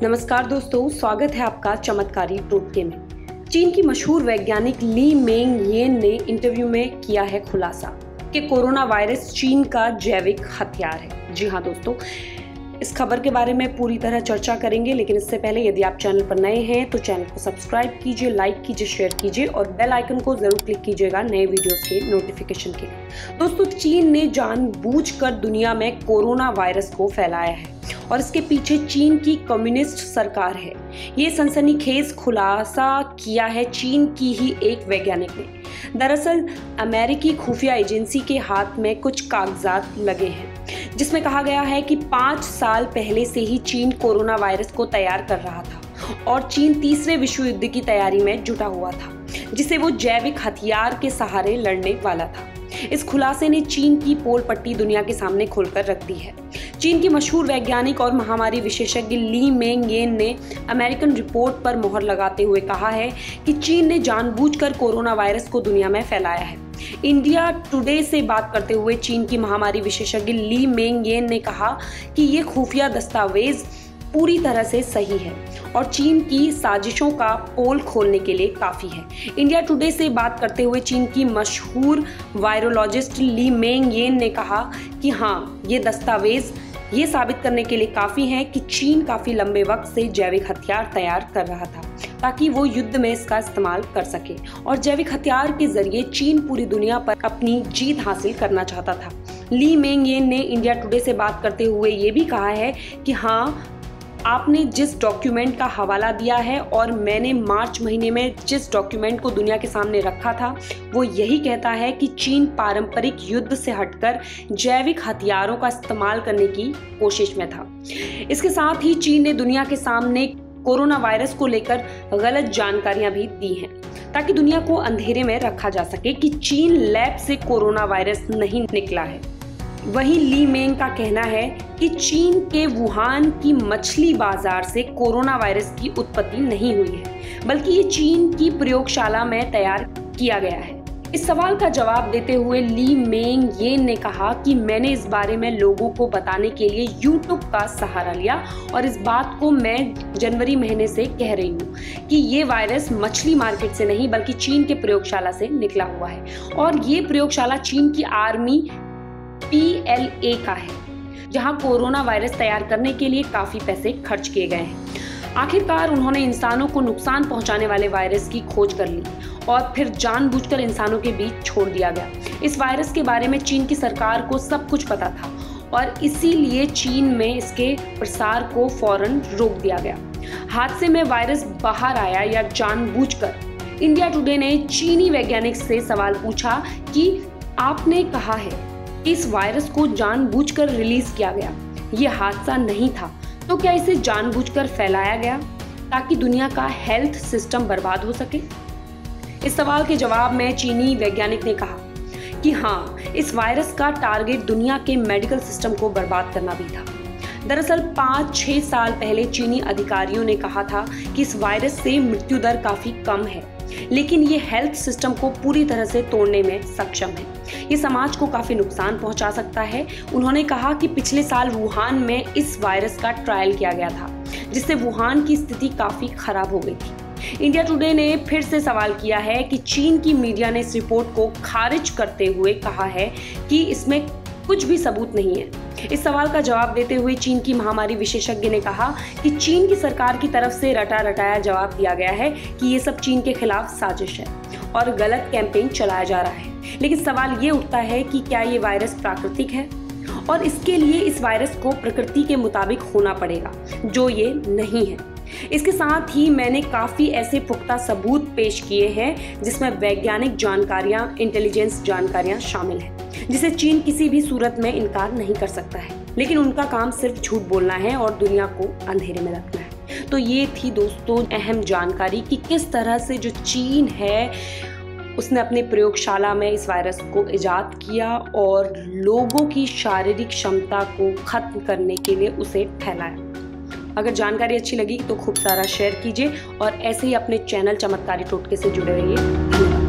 नमस्कार दोस्तों, स्वागत है आपका चमत्कारी टोटके में। चीन की मशहूर वैज्ञानिक ली मेंग येन ने इंटरव्यू में किया है खुलासा कि कोरोना वायरस चीन का जैविक हथियार है। जी हाँ दोस्तों, इस खबर के बारे में पूरी तरह चर्चा करेंगे, लेकिन इससे पहले यदि आप चैनल पर नए हैं तो चैनल को सब्सक्राइब कीजिए, लाइक कीजिए, शेयर कीजिए और बेल आइकन को जरूर क्लिक कीजिएगा नए वीडियोस के नोटिफिकेशन के लिए। दोस्तों, चीन ने जानबूझकर दुनिया में कोरोना वायरस को फैलाया है और इसके पीछे चीन की कम्युनिस्ट सरकार है। ये सनसनीखेज खुलासा किया है चीन की ही एक वैज्ञानिक ने। दरअसल अमेरिकी खुफिया एजेंसी के हाथ में कुछ कागजात लगे हैं जिसमें कहा गया है कि 5 साल पहले से ही चीन कोरोना वायरस को तैयार कर रहा था और चीन तीसरे विश्व युद्ध की तैयारी में जुटा हुआ था, जिसे वो जैविक हथियार के सहारे लड़ने वाला था। इस खुलासे ने चीन की पोल पट्टी दुनिया के सामने खोलकर रख दी है। चीन की मशहूर वैज्ञानिक और महामारी विशेषज्ञ ली मेंग येन ने अमेरिकन रिपोर्ट पर मोहर लगाते हुए कहा है कि चीन ने जानबूझकर कोरोना वायरस को दुनिया में फैलाया है। इंडिया टुडे से बात करते हुए चीन की महामारी विशेषज्ञ ली मेंग येन ने कहा कि ये खुफिया दस्तावेज पूरी तरह से सही है और चीन की साजिशों का पोल खोलने के लिए काफी है। इंडिया टुडे से बात करते हुए चीन की मशहूर वायरोलॉजिस्ट ली मेंग येन ने कहा कि हाँ, ये दस्तावेज ये साबित करने के लिए काफी है कि चीन काफी लंबे वक्त से जैविक हथियार तैयार कर रहा था ताकि वो युद्ध में इसका इस्तेमाल कर सके और जैविक हथियार के जरिए चीन पूरी दुनिया पर अपनी जीत हासिल करना चाहता था। ली मेंग येन ने इंडिया टुडे से बात करते हुए ये भी कहा है कि हाँ, आपने जिस डॉक्यूमेंट का हवाला दिया है और मैंने मार्च महीने में जिस डॉक्यूमेंट को दुनिया के सामने रखा था वो यही कहता है कि चीन पारंपरिक युद्ध से हटकर जैविक हथियारों का इस्तेमाल करने की कोशिश में था। इसके साथ ही चीन ने दुनिया के सामने कोरोना वायरस को लेकर गलत जानकारियां भी दी हैं ताकि दुनिया को अंधेरे में रखा जा सके कि चीन लैब से कोरोना वायरस नहीं निकला है। वहीं ली मेंग का कहना है कि चीन के वुहान की मछली बाजार से कोरोना वायरस की उत्पत्ति नहीं हुई है, बल्कि ये चीन की प्रयोगशाला में तैयार किया गया है। इस सवाल का जवाब देते हुए ली मेंग येन ने कहा कि मैंने इस बारे में लोगों को बताने के लिए यूट्यूब का सहारा लिया और इस बात को मैं जनवरी महीने से कह रही हूँ कि ये वायरस मछली मार्केट से नहीं बल्कि चीन के प्रयोगशाला से निकला हुआ है और ये प्रयोगशाला चीन की आर्मी PLA का है, जहां कोरोना वायरस तैयार करने के लिए काफी पैसे खर्च किए गए हैं। आखिरकार उन्होंने इंसानों को नुकसान पहुंचाने वाले वायरस की खोज कर ली और फिर जानबूझकर इंसानों के बीच छोड़ दिया गया। इस वायरस के बारे में चीन की सरकार को सब कुछ पता था और इसीलिए चीन में इसके प्रसार को फौरन रोक दिया गया। हादसे में वायरस बाहर आया या जानबूझकर? इंडिया टुडे ने चीनी वैज्ञानिक से सवाल पूछा कि आपने कहा है इस वायरस को जानबूझकर रिलीज किया गया, ये हादसा नहीं था, तो क्या इसे जानबूझकर फैलाया गया ताकि दुनिया का हेल्थ सिस्टम बर्बाद हो सके? इस सवाल के जवाब में चीनी वैज्ञानिक ने कहा कि हाँ, इस वायरस का टारगेट दुनिया के मेडिकल सिस्टम को बर्बाद करना भी था। दरअसल 5-6 साल पहले चीनी अधिकारियों ने कहा था कि इस वायरस से मृत्यु दर काफी कम है, लेकिन ये हेल्थ सिस्टम को पूरी तरह से तोड़ने में सक्षम है। ये समाज को काफी नुकसान पहुंचा सकता है। उन्होंने कहा कि पिछले साल वुहान में इस वायरस का ट्रायल किया गया था, जिससे वुहान की स्थिति काफी खराब हो गई थी। इंडिया टुडे ने फिर से सवाल किया है कि चीन की मीडिया ने इस रिपोर्ट को खारिज करते हुए कहा है कि इसमें कुछ भी सबूत नहीं है। इस सवाल का जवाब देते हुए चीन की महामारी विशेषज्ञ ने कहा कि चीन की सरकार की तरफ से रटा रटाया जवाब दिया गया है कि ये सब चीन के खिलाफ साजिश है और गलत कैंपेन चलाया जा रहा है। लेकिन सवाल ये उठता है कि क्या ये वायरस प्राकृतिक है और इसके लिए इस वायरस को प्रकृति के मुताबिक होना पड़ेगा, जो ये नहीं है। इसके साथ ही मैंने काफी ऐसे पुख्ता सबूत पेश किए हैं जिसमें वैज्ञानिक जानकारियां, इंटेलिजेंस जानकारियां शामिल हैं, जिसे चीन किसी भी सूरत में इनकार नहीं कर सकता है। लेकिन उनका काम सिर्फ झूठ बोलना है और दुनिया को अंधेरे में रखना है। तो ये थी दोस्तों अहम जानकारी कि किस तरह से जो चीन है उसने अपनी प्रयोगशाला में इस वायरस को इजाद किया और लोगों की शारीरिक क्षमता को खत्म करने के लिए उसे फैलाया। अगर जानकारी अच्छी लगी तो खूब सारा शेयर कीजिए और ऐसे ही अपने चैनल चमत्कारी टोटके से जुड़े रहिए। धन्यवाद।